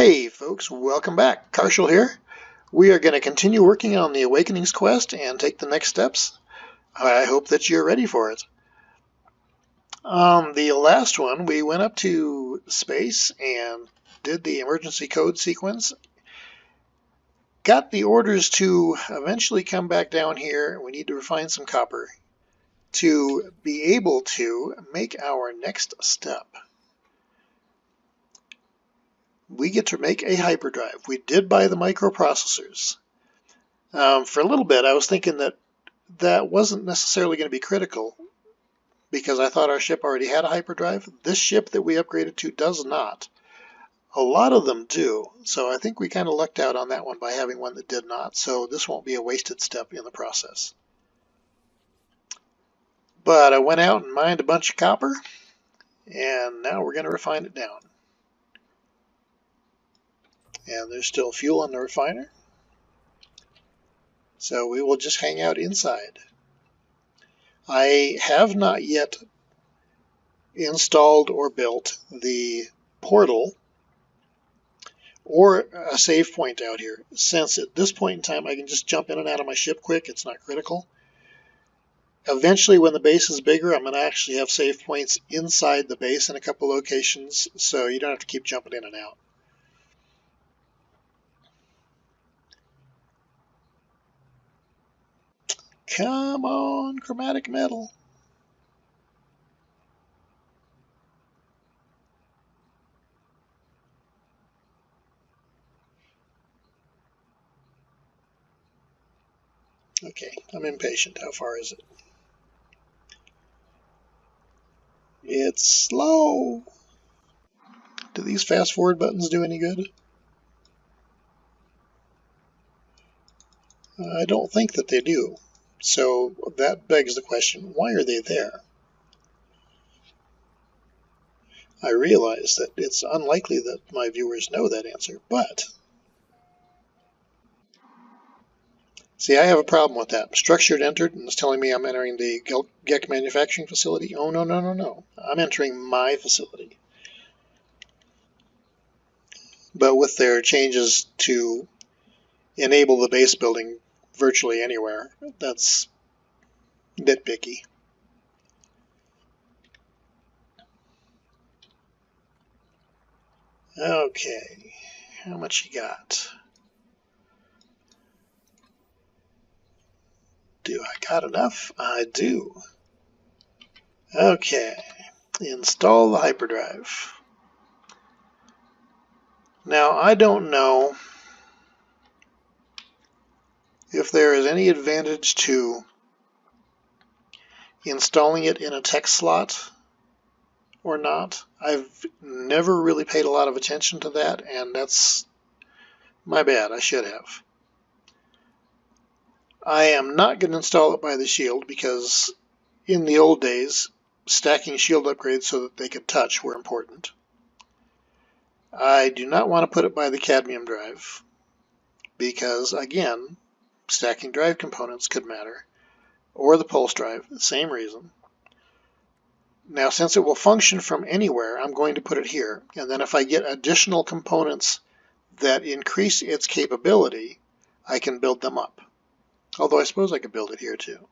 Hey folks, welcome back. Karshel here. We are going to continue working on the Awakenings quest and take the next steps. I hope that you're ready for it. The last one, we went up to space and did the emergency code sequence. Got the orders to eventually come back down here. We need to refine some copper to be able to make our next step. We get to make a hyperdrive. We did buy the microprocessors. For a little bit, I was thinking that wasn't necessarily going to be critical because I thought our ship already had a hyperdrive. This ship that we upgraded to does not. A lot of them do, so I think we kind of lucked out on that one by having one that did not, so this won't be a wasted step in the process. But I went out and mined a bunch of copper, and now we're going to refine it down. And there's still fuel in the refiner. So we will just hang out inside. I have not yet installed or built the portal or a save point out here, since at this point in time I can just jump in and out of my ship quick. It's not critical. Eventually, when the base is bigger, I'm going to actually have save points inside the base in a couple locations, so you don't have to keep jumping in and out. Come on, chromatic metal. Okay, I'm impatient. How far is it? It's slow. Do these fast forward buttons do any good? I don't think that they do. So that begs the question, why are they there? I realize that it's unlikely that my viewers know that answer, but see, I have a problem with that. Structured entered, and it's telling me I'm entering the GEC manufacturing facility. Oh, no, no, no, no. I'm entering my facility. But with their changes to enable the base building virtually anywhere, that's nitpicky. Okay, how much you got? Do I got enough? I do. Okay, install the hyperdrive. Now, I don't know if there is any advantage to installing it in a text slot or not. I've never really paid a lot of attention to that, and that's my bad. I should have. I am not going to install it by the shield because in the old days, stacking shield upgrades so that they could touch were important. I do not want to put it by the cadmium drive because, again, stacking drive components could matter, or the pulse drive, same reason. Now, since it will function from anywhere, I'm going to put it here, and then if I get additional components that increase its capability, I can build them up. Although I suppose I could build it here too.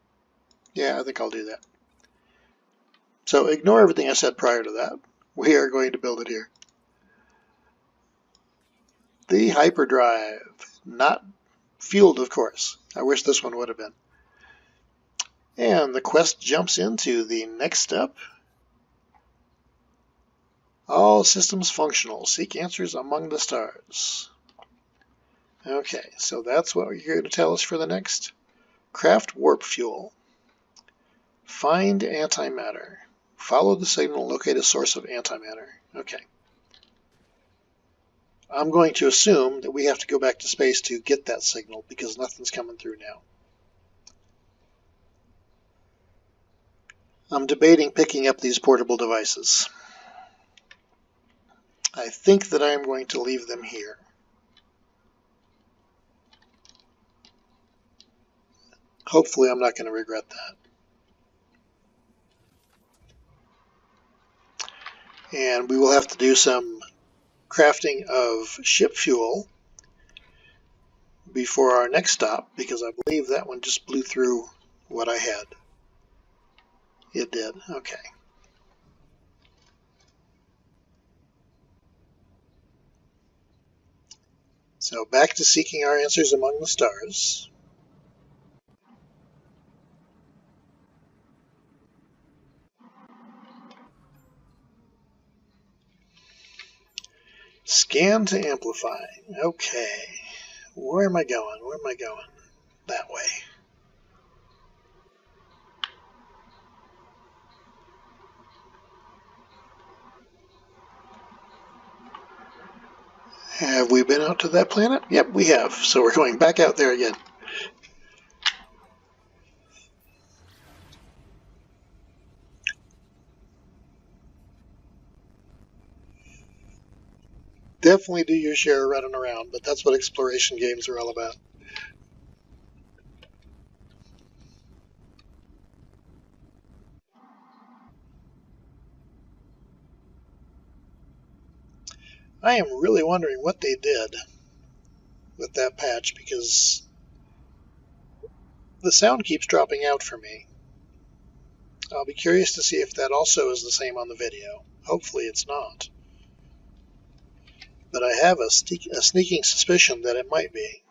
Yeah, I think I'll do that. So ignore everything I said prior to that. We are going to build it here. The hyperdrive, not fueled, of course. I wish this one would have been. And the quest jumps into the next step. All systems functional. Seek answers among the stars. Okay, so that's what you're going to tell us for the next. Craft warp fuel. Find antimatter. Follow the signal, locate a source of antimatter. Okay. I'm going to assume that we have to go back to space to get that signal because nothing's coming through now. I'm debating picking up these portable devices. I think that I am going to leave them here. Hopefully I'm not going to regret that. And we will have to do some crafting of ship fuel before our next stop, because I believe that one just blew through what I had. It did. Okay. So back to seeking our answers among the stars. Scan to amplify. Okay. Where am I going? Where am I going? That way. Have we been out to that planet? Yep, we have. So we're going back out there again. Definitely do your share of running around, but that's what exploration games are all about. I am really wondering what they did with that patch, because the sound keeps dropping out for me. I'll be curious to see if that also is the same on the video. Hopefully it's not. But I have a sneaking suspicion that it might be.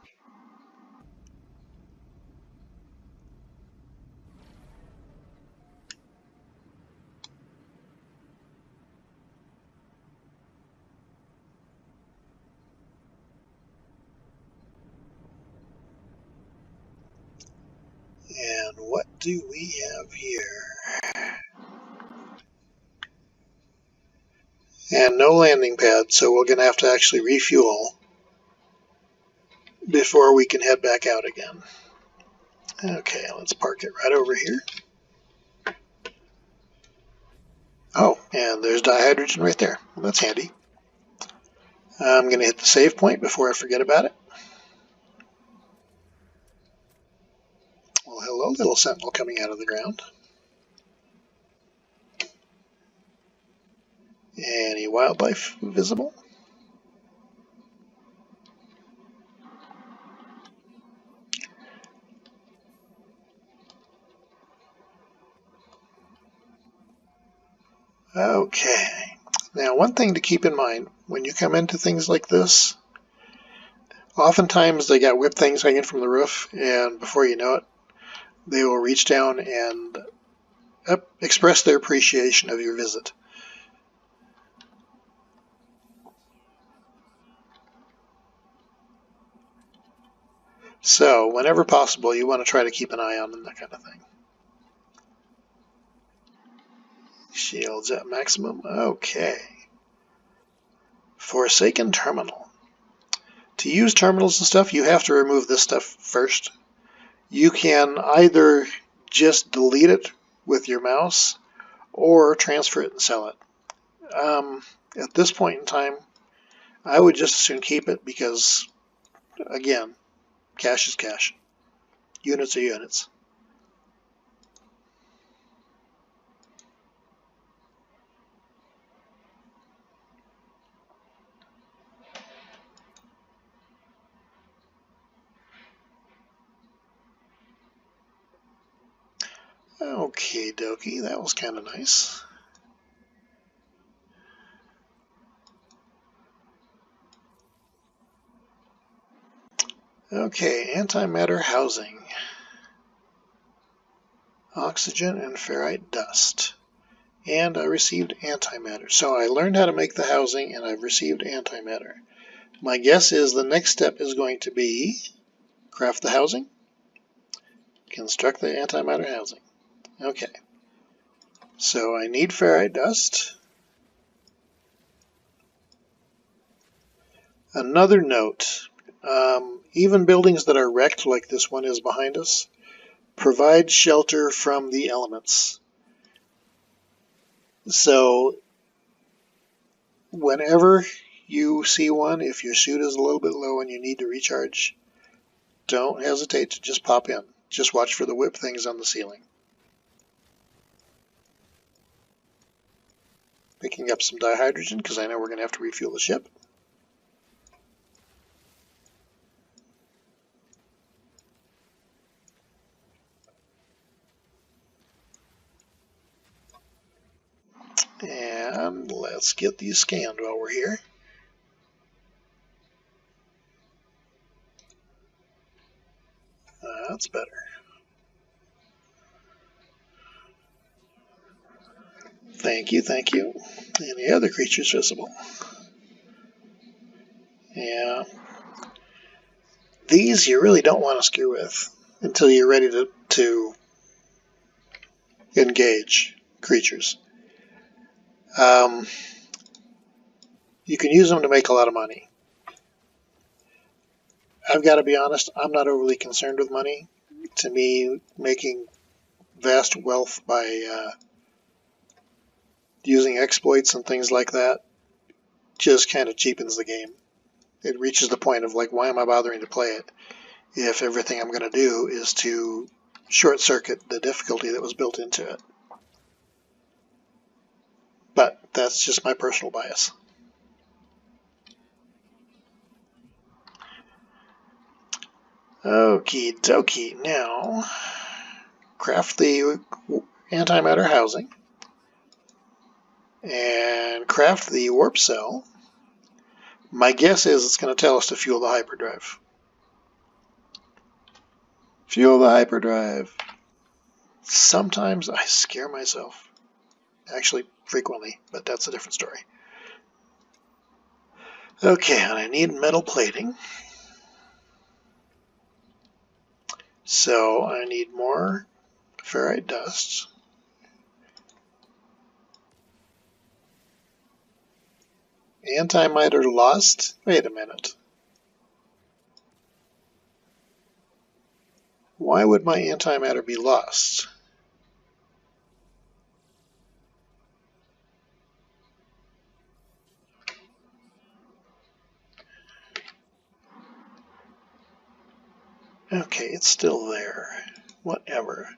And what do we have here? And no landing pad, so we're going to have to actually refuel before we can head back out again. Okay, let's park it right over here. Oh, and there's dihydrogen right there. Well, that's handy. I'm going to hit the save point before I forget about it. Well, hello, little sentinel coming out of the ground. Any wildlife visible? Okay. Now, one thing to keep in mind when you come into things like this, oftentimes they got whip things hanging from the roof, and before you know it, they will reach down and express their appreciation of your visit. So, whenever possible, you want to try to keep an eye on them, that kind of thing. Shields at maximum. Okay. Forsaken terminal. To use terminals and stuff, you have to remove this stuff first. You can either just delete it with your mouse or transfer it and sell it. At this point in time, I would just as soon keep it because, again, cash is cash. Units are units. Okie dokie, that was kind of nice. Okay, antimatter housing. Oxygen and ferrite dust. And I received antimatter. So I learned how to make the housing and I've received antimatter. My guess is the next step is going to be craft the housing, construct the antimatter housing. Okay. So I need ferrite dust. Another note, even buildings that are wrecked like this one is behind us, provide shelter from the elements. So whenever you see one, if your suit is a little bit low and you need to recharge, don't hesitate to just pop in. Just watch for the whip things on the ceiling. Picking up some dihydrogen because I know we're going to have to refuel the ship. And let's get these scanned while we're here. That's better. Thank you, thank you. Any other creatures visible? Yeah. These you really don't want to screw with until you're ready to engage creatures. You can use them to make a lot of money. I've got to be honest, I'm not overly concerned with money. To me, making vast wealth by using exploits and things like that just kind of cheapens the game. It reaches the point of like, why am I bothering to play it if everything I'm going to do is to short circuit the difficulty that was built into it? But that's just my personal bias. Okie dokie. Now, craft the antimatter housing and craft the warp cell. My guess is it's going to tell us to fuel the hyperdrive. Fuel the hyperdrive. Sometimes I scare myself. Actually, frequently, but that's a different story. Okay, and I need metal plating. So I need more ferrite dust. Antimatter lost? Wait a minute. Why would my antimatter be lost? Okay, it's still there. Whatever.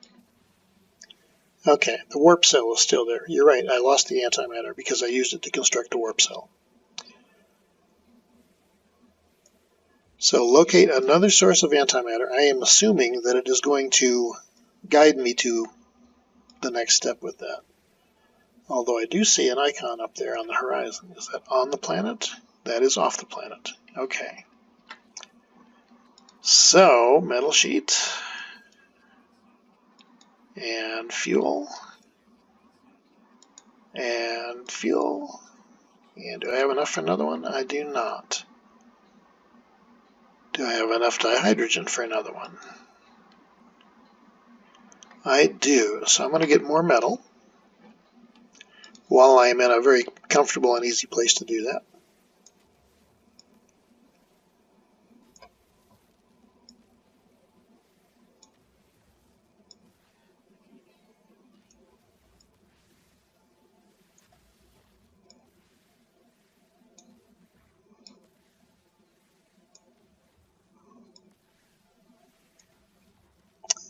Okay, the warp cell is still there. You're right, I lost the antimatter because I used it to construct a warp cell. So locate another source of antimatter. I am assuming that it is going to guide me to the next step with that. Although I do see an icon up there on the horizon. Is that on the planet? That is off the planet. Okay. So, metal sheet. And fuel. And fuel. And do I have enough for another one? I do not. Do I have enough dihydrogen for another one? I do. So I'm going to get more metal while I'm in a very comfortable and easy place to do that.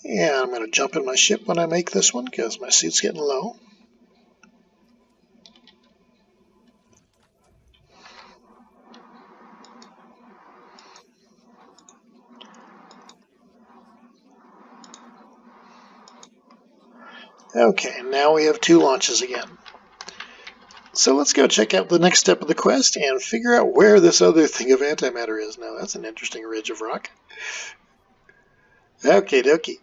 And I'm going to jump in my ship when I make this one because my suit's getting low. Okay, now we have 2 launches again. So let's go check out the next step of the quest and figure out where this other thing of antimatter is. Now that's an interesting ridge of rock. Okie dokie.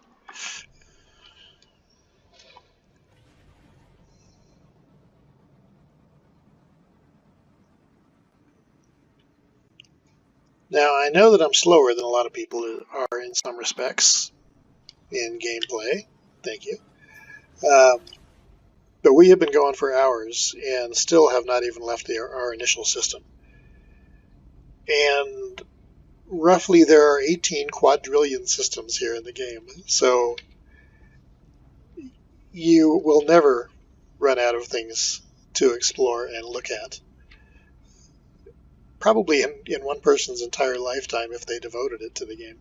Now I know that I'm slower than a lot of people are in some respects in gameplay. Thank you. But we have been going for hours and still have not even left our initial system. And roughly there are 18 quadrillion systems here in the game. So you will never run out of things to explore and look at. Probably in one person's entire lifetime if they devoted it to the game.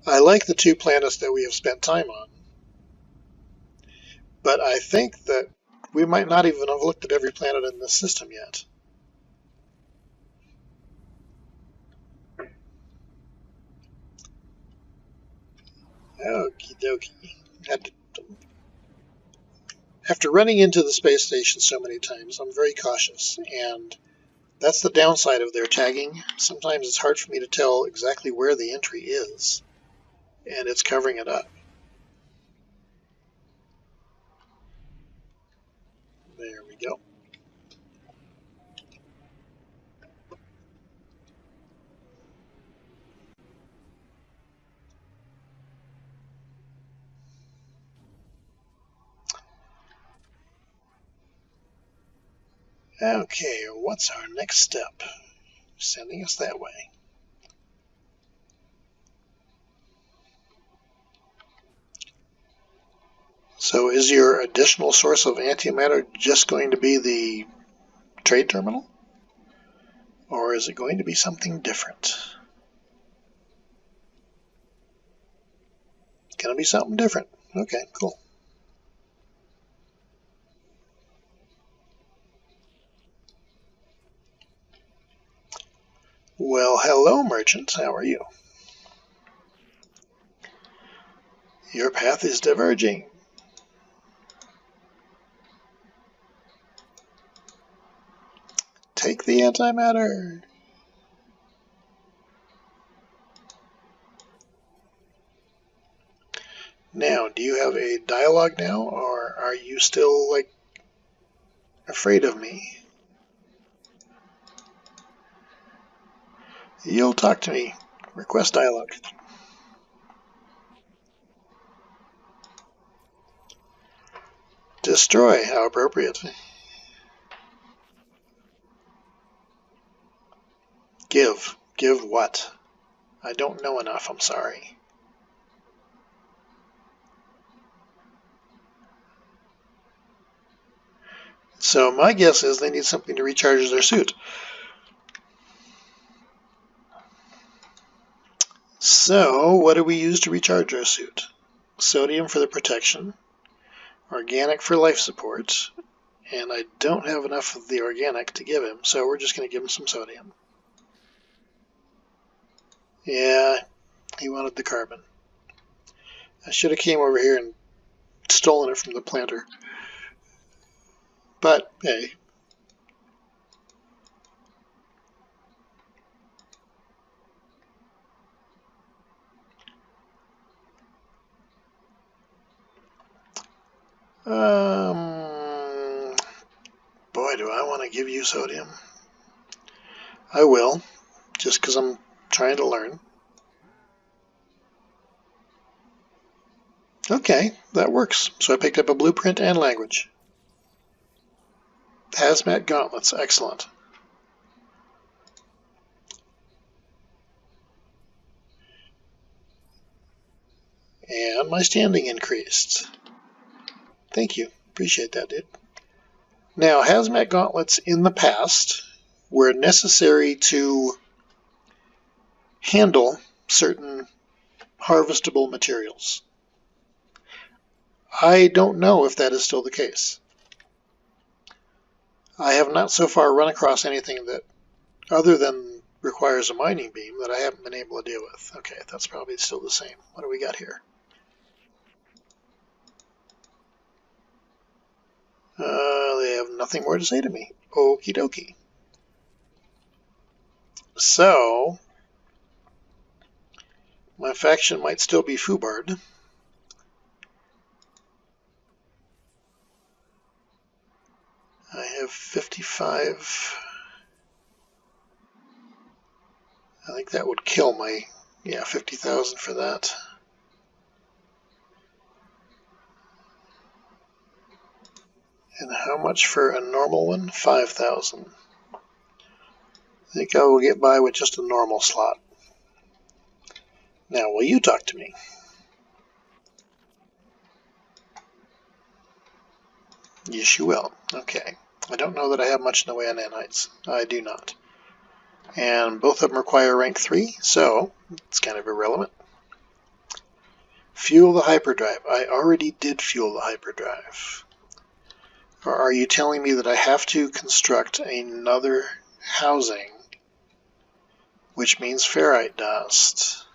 I like the 2 planets that we have spent time on, but I think that we might not even have looked at every planet in this system yet. Okie dokie. Had to, after running into the space station so many times, I'm very cautious, and that's the downside of their tagging. Sometimes it's hard for me to tell exactly where the entry is, and it's covering it up. There we go. Okay, what's our next step? Sending us that way. So is your additional source of antimatter just going to be the trade terminal? Or is it going to be something different? Gonna be something different. Okay, cool. Well, hello, merchant. How are you? Your path is diverging. Take the antimatter. Now, do you have a dialogue now, or are you still, like, afraid of me? You'll talk to me. Request dialogue. Destroy. How appropriate. Give. Give what? I don't know enough, I'm sorry. So my guess is they need something to recharge their suit. So what do we use to recharge our suit? Sodium for the protection, organic for life support, and I don't have enough of the organic to give him, so we're just going to give him some sodium. Yeah, he wanted the carbon. I should have came over here and stolen it from the planter. But, hey. Boy, do I want to give you sodium. I will, just because I'm trying to learn. Okay, that works. So I picked up a blueprint and language. Hazmat gauntlets, excellent. And my standing increased. Thank you. Appreciate that, dude. Now, hazmat gauntlets in the past were necessary to handle certain harvestable materials. I don't know if that is still the case. I have not so far run across anything that, other than requires a mining beam, that I haven't been able to deal with. Okay, that's probably still the same. What do we got here? They have nothing more to say to me. Okie dokie. So, my faction might still be Fubard. I have 55. I think that would kill my, 50,000 for that. And how much for a normal one? 5,000. I think I will get by with just a normal slot. Now, will you talk to me? Yes, you will. Okay. I don't know that I have much in the way of nanites. I do not. And both of them require rank 3, so it's kind of irrelevant. Fuel the hyperdrive. I already did fuel the hyperdrive. Or are you telling me that I have to construct another housing, which means ferrite dust?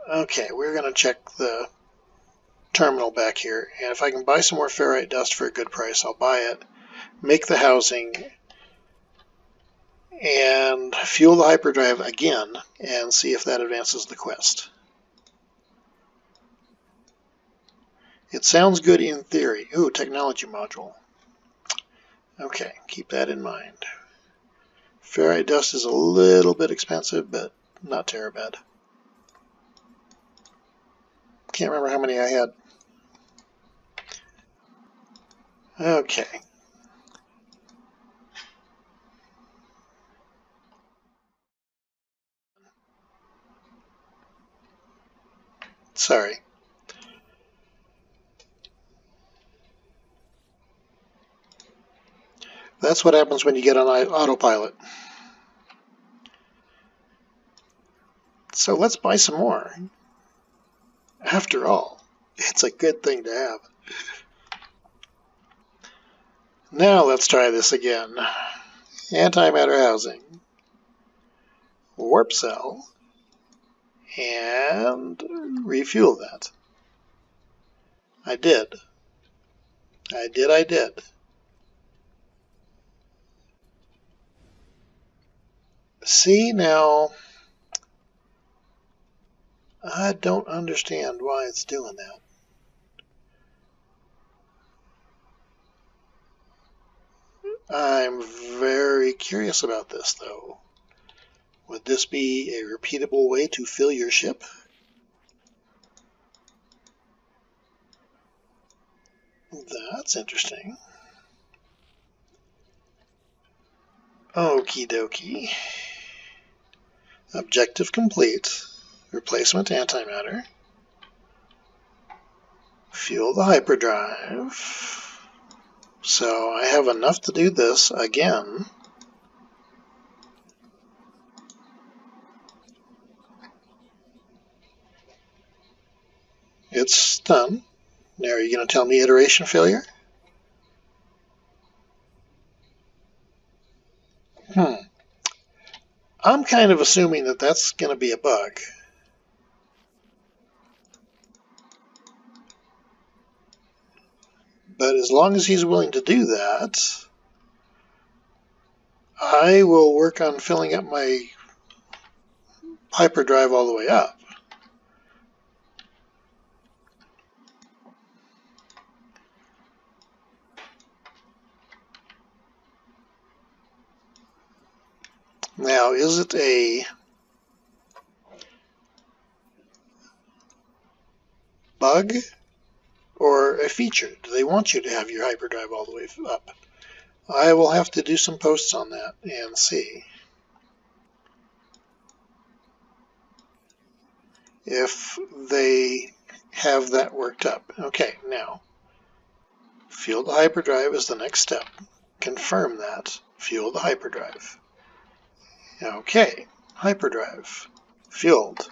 Okay, we're going to check the terminal back here, and if I can buy some more ferrite dust for a good price, I'll buy it, make the housing, and fuel the hyperdrive again, and see if that advances the quest. It sounds good in theory. Ooh, technology module. Okay, keep that in mind. Ferrite dust is a little bit expensive, but not terrible bad. Can't remember how many I had. Okay. Sorry. That's what happens when you get on autopilot. So let's buy some more. After all, it's a good thing to have. Now let's try this again. Antimatter housing. Warp cell. And refuel that. I did. I did. See, now, I don't understand why it's doing that. I'm very curious about this, though. Would this be a repeatable way to fill your ship? That's interesting. Okie dokie. Objective complete. Replacement antimatter. Fuel the hyperdrive. So I have enough to do this again. It's done. Now are you going to tell me iteration failure? I'm kind of assuming that that's going to be a bug. But as long as he's willing to do that, I will work on filling up my hyperdrive all the way up. Now, is it a bug or a feature? Do they want you to have your hyperdrive all the way up? I will have to do some posts on that and see if they have that worked up. Okay, now, fuel the hyperdrive is the next step. Confirm that. Fuel the hyperdrive. Okay, hyperdrive. Fueled.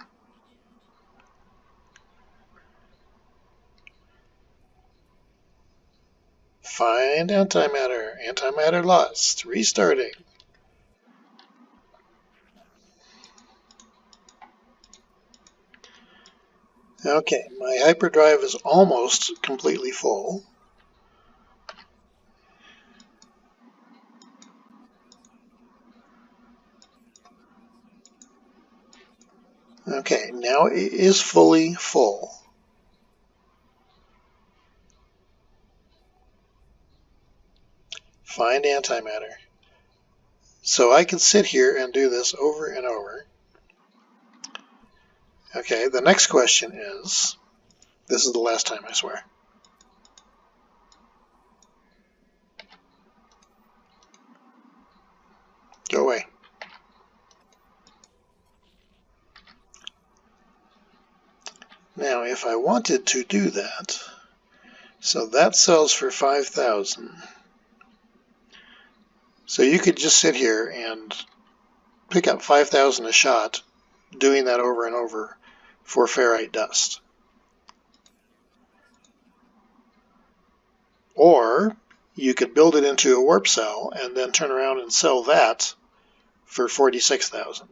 Find antimatter. Antimatter lost. Restarting. Okay, my hyperdrive is almost completely full. Okay, now it is fully full. Find antimatter. So I can sit here and do this over and over. Okay, the next question is, this is the last time I swear. Go away. Now, if I wanted to do that, so that sells for 5,000. So you could just sit here and pick up 5,000 a shot, doing that over and over for ferrite dust. Or you could build it into a warp cell and then turn around and sell that for 46,000.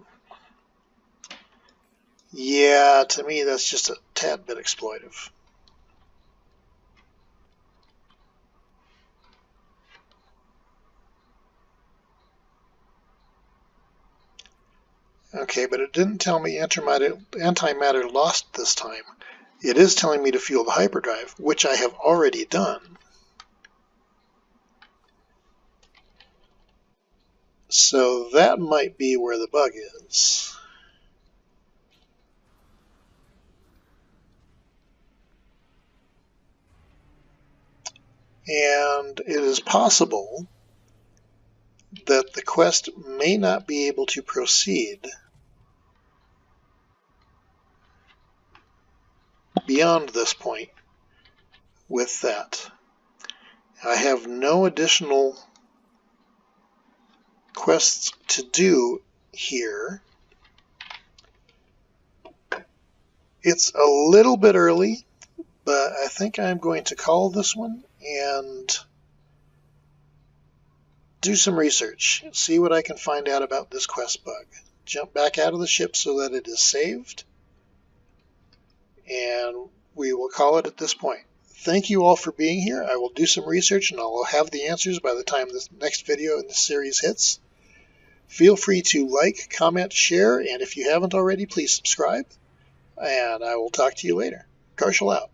Yeah, to me that's just a tad bit exploitive. Okay, but it didn't tell me antimatter lost this time. It is telling me to fuel the hyperdrive, which I have already done. So that might be where the bug is. And it is possible that the quest may not be able to proceed beyond this point with that. I have no additional quests to do here. It's a little bit early, but I think I'm going to call this one and do some research, see what I can find out about this quest bug. Jump back out of the ship so that it is saved, and we will call it at this point. Thank you all for being here. I will do some research and I will have the answers by the time this next video in the series hits. Feel free to like, comment, share, and if you haven't already, please subscribe. And I will talk to you later. Karshel out.